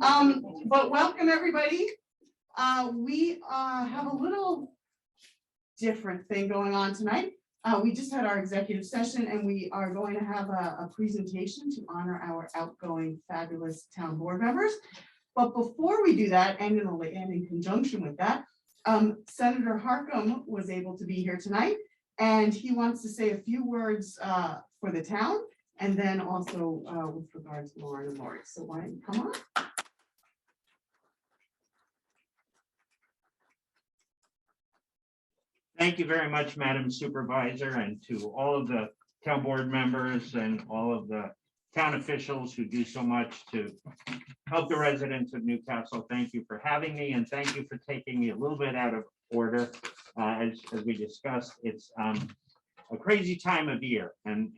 But welcome everybody. We have a little different thing going on tonight. We just had our executive session and we are going to have a presentation to honor our outgoing fabulous town board members. But before we do that, and in conjunction with that, Senator Harcum was able to be here tonight, and he wants to say a few words for the town, and then also with regards to Lauren and Lori. So why don't you come on? Thank you very much, Madam Supervisor, and to all of the town board members and all of the town officials who do so much to help the residents of Newcastle. Thank you for having me, and thank you for taking me a little bit out of order. As we discussed, it's a crazy time of year, and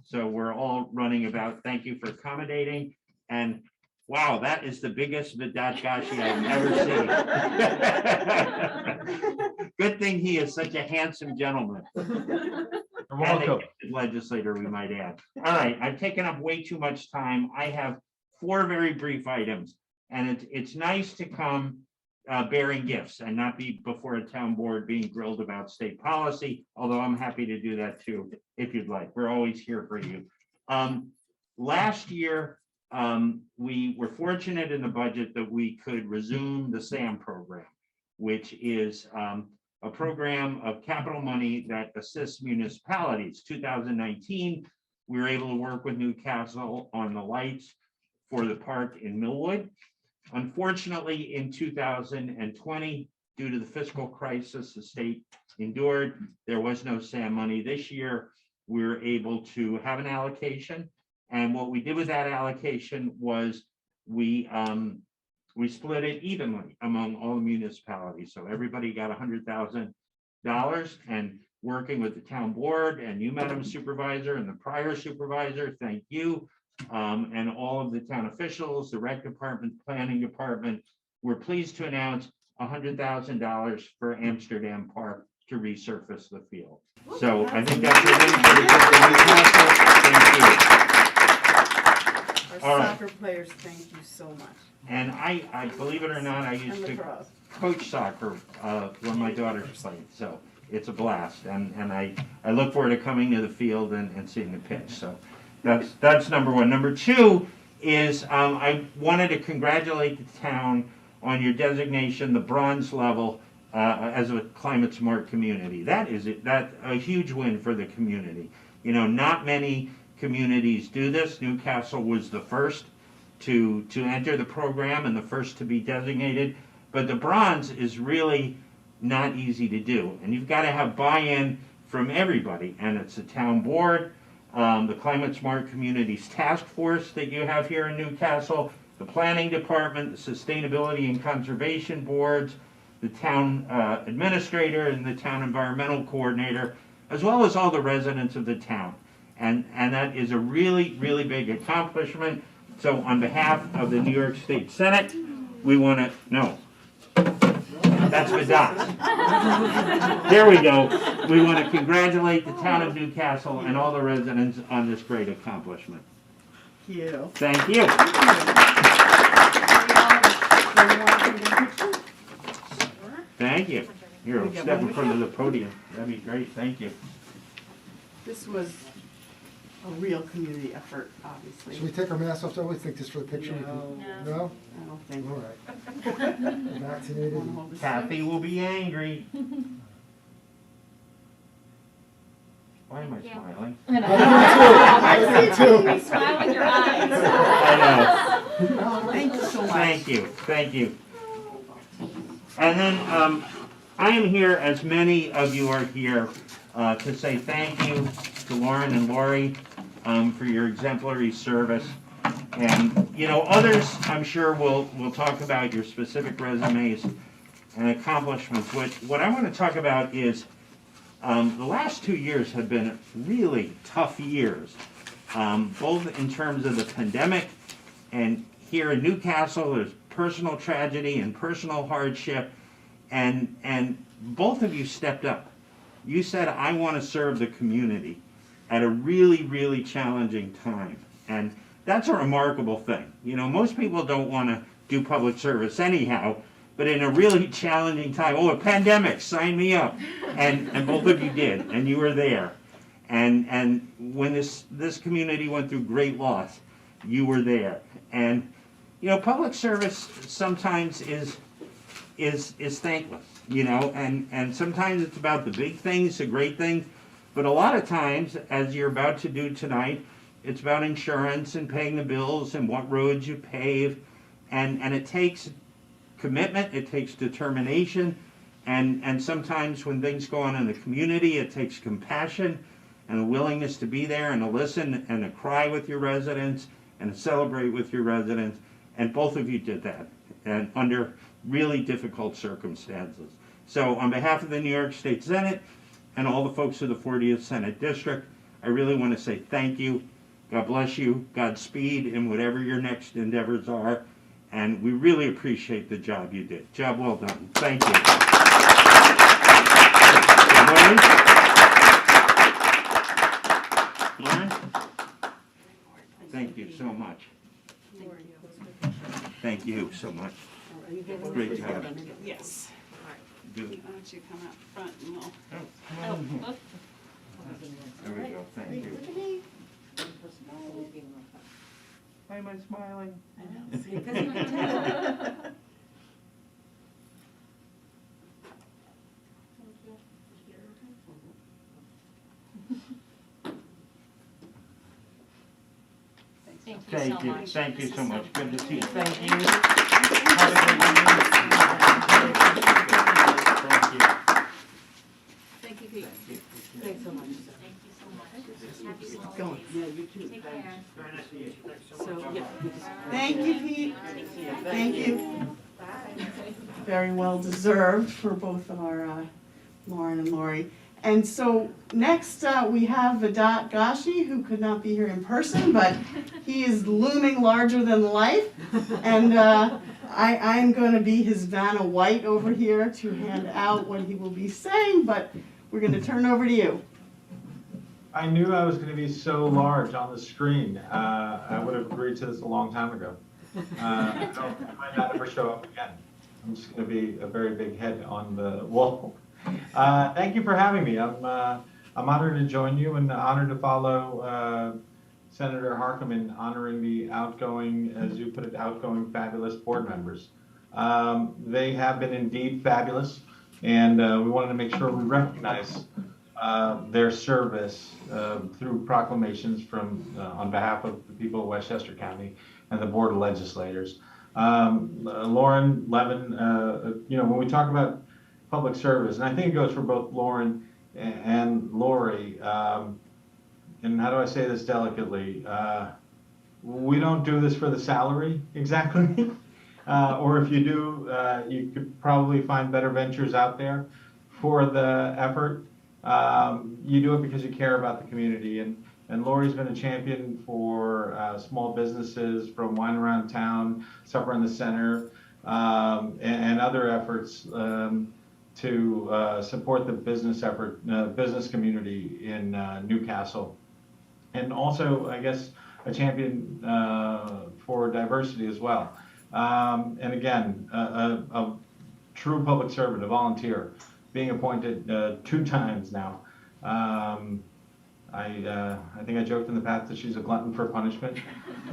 so we're all running about. Thank you for accommodating, and wow, that is the biggest Vidagashi I've ever seen. Good thing he is such a handsome gentleman. You're welcome. Legislator, we might add. All right, I've taken up way too much time. I have 4 very brief items, and it's nice to come bearing gifts and not be before a town board being grilled about state policy, although I'm happy to do that too, if you'd like. We're always here for you. Last year, we were fortunate in the budget that we could resume the SAM program, which is a program of capital money that assists municipalities. 2019, we were able to work with Newcastle on the lights for the park in Millwood. Unfortunately, in 2020, due to the fiscal crisis the state endured, there was no SAM money. This year, we were able to have an allocation. And what we did with that allocation was we split it evenly among all the municipalities. So everybody got $100,000, and working with the town board and you, Madam Supervisor, and the prior supervisor, thank you. And all of the town officials, the rec department, planning department, we're pleased to announce $100,000 for Amsterdam Park to resurface the field. So I think that's a win for the Newcastle. Thank you. Our soccer players, thank you so much. And I believe it or not, I used to coach soccer when my daughters played, so it's a blast. And I look forward to coming to the field and seeing the pitch. So that's number one. Number two is I wanted to congratulate the town on your designation, the bronze level, as a climate smart community. That's a huge win for the community. You know, not many communities do this. Newcastle was the first to enter the program and the first to be designated, but the bronze is really not easy to do, and you've got to have buy-in from everybody, and it's the town board, the Climate Smart Communities Task Force that you have here in Newcastle, the planning department, the sustainability and conservation boards, the town administrator and the town environmental coordinator, as well as all the residents of the town, and that is a really, really big accomplishment. So on behalf of the New York State Senate, we want to, no, that's the dots. There we go. We want to congratulate the town of Newcastle and all the residents on this great accomplishment. Thank you. Thank you. Thank you. Here, step in front of the podium. That'd be great. Thank you. This was a real community effort, obviously. Should we take our masks off? I always think just for the picture. No. No? I don't think. All right. Vaccinated. Kathy will be angry. Why am I smiling? I do too. You smile with your eyes. I know. Thank you so much. Thank you. Thank you. And then I am here, as many of you are here, to say thank you to Lauren and Lori for your exemplary service. And, you know, others, I'm sure, will talk about your specific resumes and accomplishments. What I want to talk about is the last 2 years have been really tough years, both in terms of the pandemic, and here in Newcastle, there's personal tragedy and personal hardship, and both of you stepped up. You said, I want to serve the community at a really, really challenging time. And that's a remarkable thing. You know, most people don't want to do public service anyhow, but in a really challenging time, a pandemic, sign me up. And both of you did, and you were there. And when this community went through great loss, you were there. And you know, public service sometimes is thankless, you know, and sometimes it's about the big things, the great things, but a lot of times, as you're about to do tonight, it's about insurance and paying the bills and what roads you pave, and it takes commitment, it takes determination, and sometimes when things go on in the community, it takes compassion and a willingness to be there and to listen and to cry with your residents and to celebrate with your residents. And both of you did that, and under really difficult circumstances. So on behalf of the New York State Senate and all the folks of the 40th Senate District, I really want to say thank you. God bless you, Godspeed in whatever your next endeavors are, and we really appreciate the job you did. Job well done. Thank you. Lauren? Thank you so much. Thank you so much. Great job. Yes. Good. Why don't you come out front and we'll. There we go, thank you. Why am I smiling? Thank you so much. Good to see you. Thank you. Have a great evening. Thank you. Thank you, Pete. Thanks so much. Thank you so much. Happy holidays. Going. Yeah, you too. Take care. So, yeah. Thank you, Pete. Thank you. Very well deserved for both of our Lauren and Lori. And so next we have Vedat Gashi, who could not be here in person, but he is looming larger than life. And I'm going to be his Vanna White over here to hand out what he will be saying, but we're going to turn over to you. I knew I was going to be so large on the screen. I would have agreed to this a long time ago. I might not ever show up again. I'm just going to be a very big head on the wall. Thank you for having me. I'm honored to join you and honored to follow Senator Harcum in honoring the outgoing, as you put it, outgoing fabulous board members. They have been indeed fabulous, and we wanted to make sure we recognize their service through proclamations from on behalf of the people of Westchester County and the Board of Legislators. Lauren, Levin, you know, when we talk about public service, and I think it goes for both Lauren and Lori, and how do I say this delicately? We don't do this for the salary exactly, or if you do, you could probably find better ventures out there for the effort. You do it because you care about the community, and Lori's been a champion for small businesses, from Wine Around Town, Supper in the Center, and other efforts to support the business effort, business community in Newcastle. And also, I guess, a champion for diversity as well. And again, a true public servant, a volunteer, being appointed 2 times now. I think I joked in the past that she's a glutton for punishment.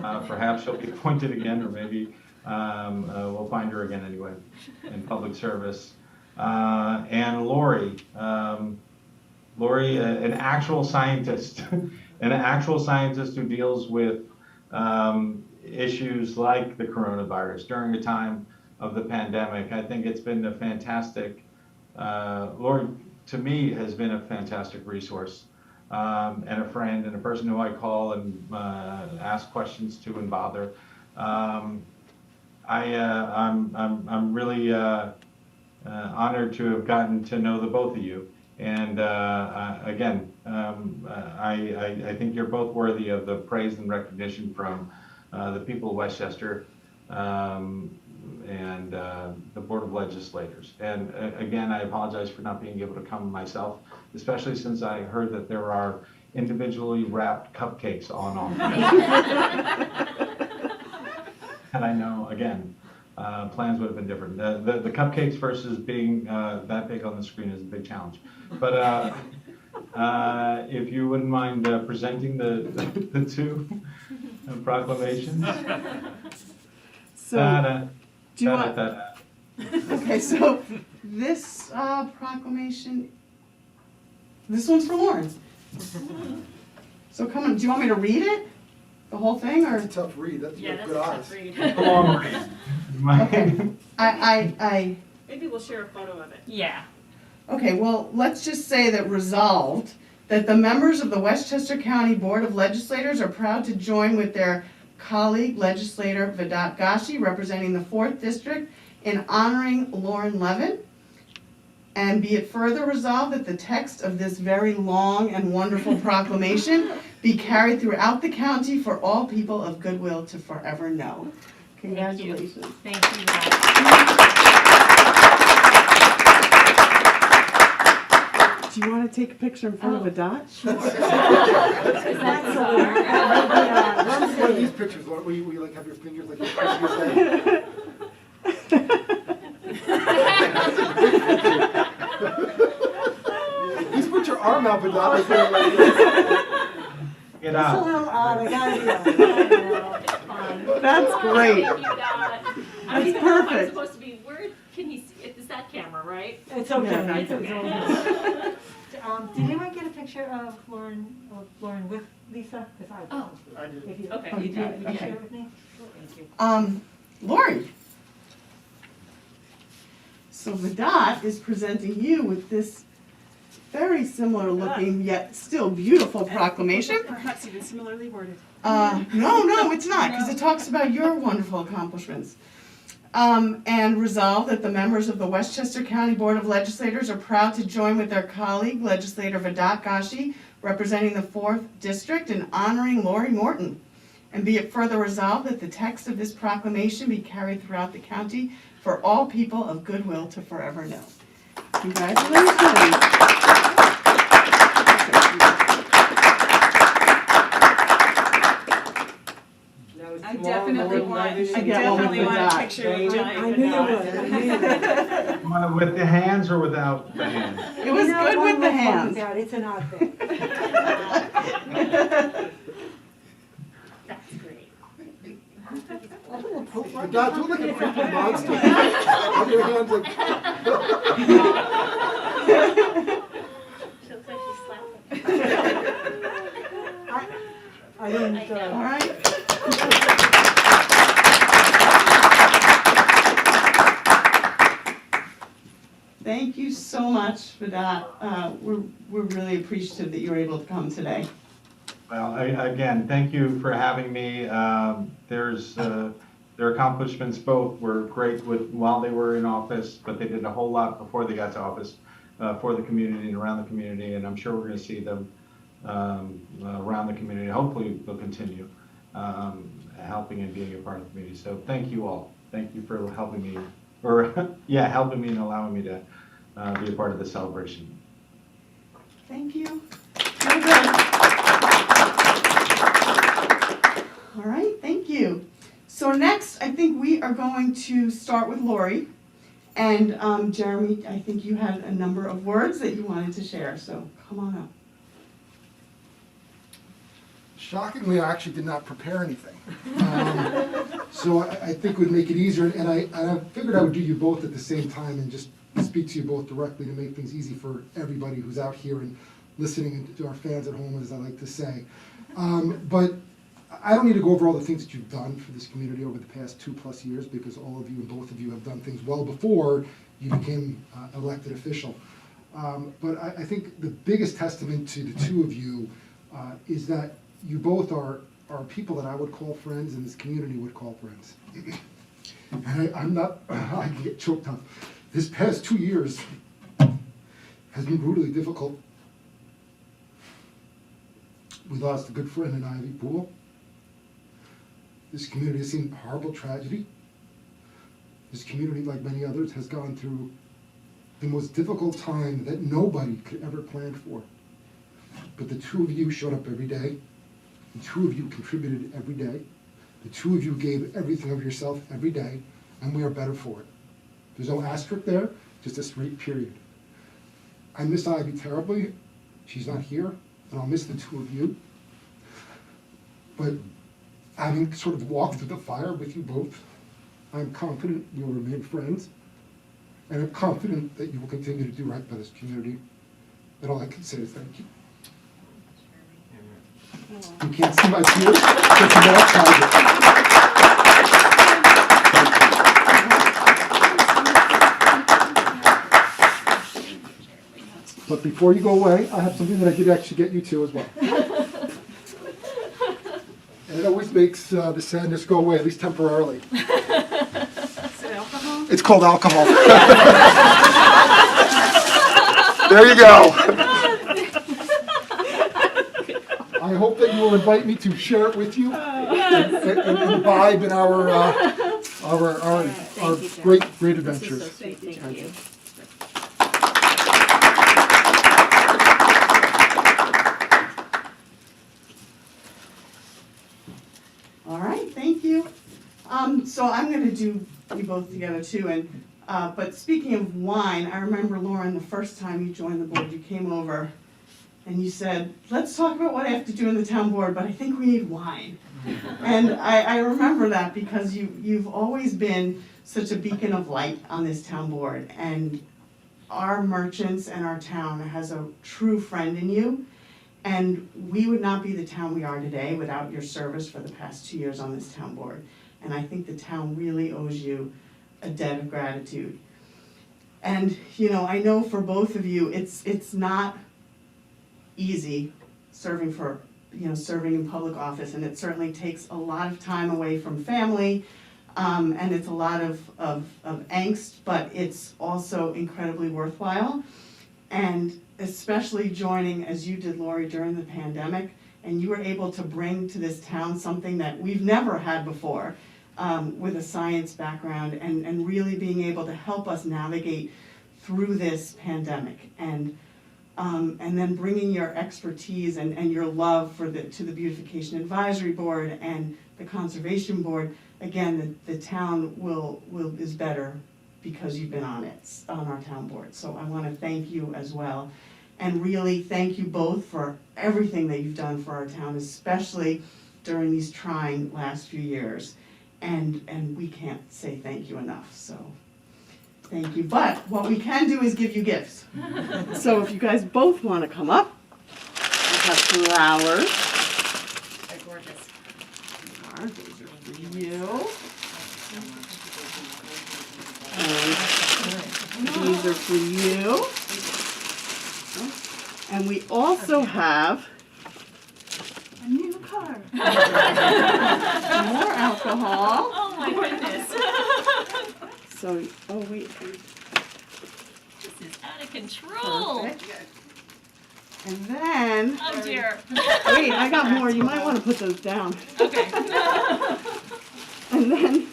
Perhaps she'll be appointed again, or maybe we'll find her again anyway in public service. And Lori, an actual scientist, an actual scientist who deals with issues like the coronavirus during a time of the pandemic. I think it's been a fantastic, Lori, to me, has been a fantastic resource, and a friend and a person who I call and ask questions to and bother. I'm really honored to have gotten to know the both of you. And again, I think you're both worthy of the praise and recognition from the people of Westchester and the Board of Legislators. And again, I apologize for not being able to come myself, especially since I heard that there are individually wrapped cupcakes on all. And I know, again, plans would have been different. The cupcakes versus being that big on the screen is a big challenge. But if you wouldn't mind presenting the two proclamations. So, do you want, okay, so this proclamation, this one's for Lauren. So come on, do you want me to read it? The whole thing, or? It's a tough read, that's, you Yeah, have that's good a eyes. tough read. Come on, Marie. You might- Okay. I, Maybe we'll share a photo of it. Yeah. okay, well, let's just say that resolved, that the members of the Westchester County Board of Legislators are proud to join with their colleague legislator Vedat Gashi, representing the 4th District, in honoring Lauren Levin. And be it further resolved that the text of this very long and wonderful proclamation be carried throughout the county for all people of goodwill to forever know. Congratulations. Thank you, guys. Do you want to take a picture in front of Vedat? One of these pictures, where you like have your fingers like you're pressing your head. Just put your arm out, but not like Get out. That's great. That's perfect. I'm supposed to be, where can he see it? It's that camera, right? It's Yeah, okay. it's okay. Did anyone get a picture of Lauren with Lisa? 'Cause Oh. I did. If you, Okay. oh, you did, would you Okay. share it with me? Thank you. Lori. So Vedat is presenting you with this very similar looking yet still beautiful proclamation. Perhaps even similarly worded. No, it's not, because it talks about your wonderful accomplishments. And resolve that the members of the Westchester County Board of Legislators are proud to join with their colleague legislator Vedat Gashi, representing the 4th District, in honoring Lori Morton. And be it further resolved that the text of this proclamation be carried throughout the county for all people of goodwill to forever know. Congratulations. I definitely want, I definitely want a picture with I knew you would, I knew you would. Want it with the hands or without the hands? It was You know, good one with the looks like hands. without, it's an odd thing. That's great. God, do it like a creepy monster. Have your hands like. She looks like she's slapping. I didn't, All right. Thank you so much for that. We're really appreciative that you were able to come today. Well, again, thank you for having me. Their accomplishments both were great while they were in office, but they did a whole lot before they got to office for the community and around the community, and I'm sure we're going to see them around the community. Hopefully, they'll continue helping and being a part of the community. So thank you all. Thank you for helping me, helping me and allowing me to be a part of the celebration. Thank you. Very good. All right, thank you. So next, I think we are going to start with Lori. And Jeremy, I think you had a number of words that you wanted to share, so come on up. Shockingly, I actually did not prepare anything. So I think it would make it easier, and I figured I would do you both at the same time and just speak to you both directly to make things easy for everybody who's out here and listening, and to our fans at home, as I like to say. But I don't need to go over all the things that you've done for this community over the past 2+ years, because all of you and both of you have done things well before you became elected official. But I think the biggest testament to the two of you is that you both are people that I would call friends and this community would call friends. And I'm not, I can get choked up. This past 2 years has been brutally difficult. We lost a good friend in Ivy Pool. This community has seen horrible tragedy. This community, like many others, has gone through the most difficult time that nobody could ever plan for. but the two of you showed up every day. The two of you contributed every day. The two of you gave everything of yourself every day, and we are better for it. There's no asterisk there, just a straight period. I miss Ivy terribly. She's not here, and I'll miss the two of you. But having sort of walked through the fire with you both, I'm confident we will remain friends, and I'm confident that you will continue to do right by this community. And all I can say is thank you. You can't see my tears, but you know I tried it. But before you go away, I have something that I did actually get you to as well. And it always makes the sadness go away, at least temporarily. Is it alcohol? It's called alcohol. There you go. I hope that you will invite me to share it with you and imbibe in our great adventures. Thank you. All right, thank you. So I'm gonna do you both together too, and, but speaking of wine, I remember, Lauren, the first time you joined the board, you came over and you said, let's talk about what I have to do in the town board, but I think we need wine. And I remember that because you've always been such a beacon of light on this town board, and our merchants and our town has a true friend in you. And we would not be the town we are today without your service for the past 2 years on this town board. And I think the town really owes you a debt of gratitude. And, you know, I know for both of you, it's not easy serving in public office, and it certainly takes a lot of time away from family, and it's a lot of angst, but it's also incredibly worthwhile. And especially joining, as you did, Lori, during the pandemic, and you were able to bring to this town something that we've never had before, with a science background, and really being able to help us navigate through this pandemic, and then bringing your expertise and your love to the Beautification Advisory Board and the Conservation Board. Again, the town is better because you've been on our town board. So I want to thank you as well. And really thank you both for everything that you've done for our town, especially during these trying last few years. And we can't say thank you enough, so thank you. But what we can do is give you gifts. So if you guys both want to come up, we have flowers. They're gorgeous. These are for you. And these are for you. And we also have A new car. more alcohol. Oh my goodness. So, oh wait. This is out of control. Perfect. And then, Oh dear. wait, I got more. You might want to put those down. Okay. And then,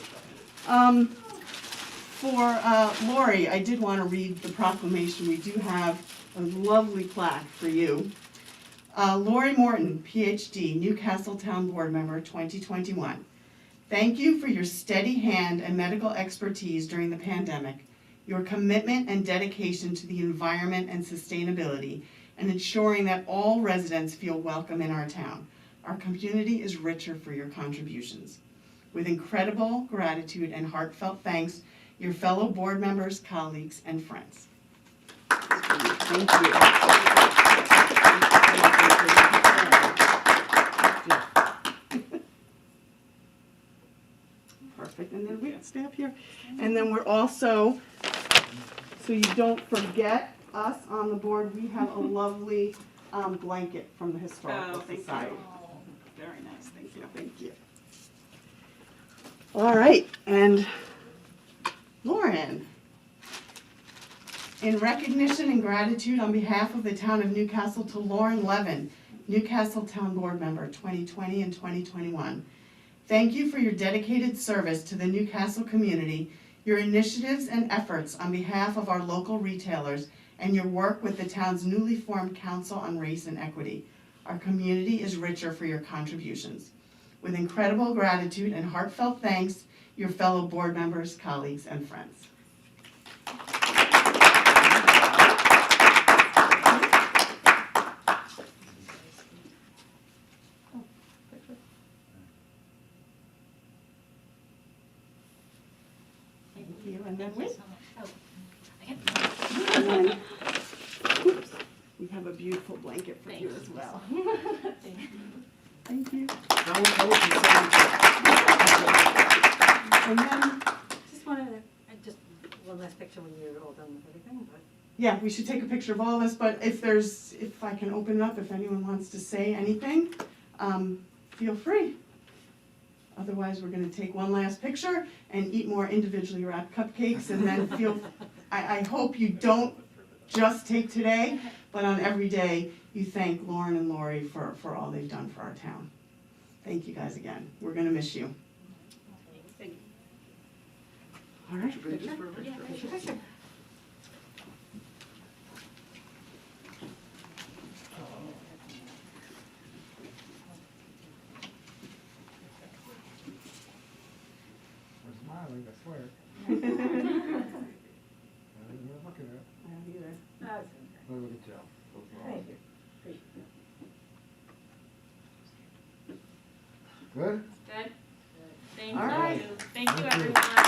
for Lori, I did want to read the proclamation. We do have a lovely plaque for you. Lori Morton, PhD, Newcastle Town Board Member, 2021. Thank you for your steady hand and medical expertise during the pandemic, your commitment and dedication to the environment and sustainability, and ensuring that all residents feel welcome in our town. Our community is richer for your contributions. With incredible gratitude and heartfelt thanks, your fellow board members, colleagues, and friends. Thank you. Perfect, and then we stay up here. And then we're also, so you don't forget us on the board, we have a lovely blanket from the Historical Society. Very nice, thank you. Thank you. All right, and Lauren, in recognition and gratitude on behalf of the town of Newcastle to Lauren Levin, Newcastle Town Board Member 2020 and 2021. Thank you for your dedicated service to the Newcastle community, your initiatives and efforts on behalf of our local retailers, and your work with the town's newly formed Council on Race and Equity. Our community is richer for your contributions. With incredible gratitude and heartfelt thanks, your fellow board members, colleagues, and friends. Thank you, and then wait. And then, oops, we have a beautiful blanket for you as well. Thank you. And then, Just wanted, just one last picture when you're all done with everything, but. yeah, we should take a picture of all of us, but if I can open it up, if anyone wants to say anything, feel free. Otherwise, we're gonna take one last picture and eat more individually wrapped cupcakes, and then I hope you don't just take today, but on every day, you thank Lauren and Lori for all they've done for our town. Thank you guys again. We're gonna miss you. All right. Picture. We're smiling, I swear. I don't even look at it. I don't either. Oh, look at Joe. Thank you. Good? Good. Thank All right. you. Thank you, Thank you. everyone.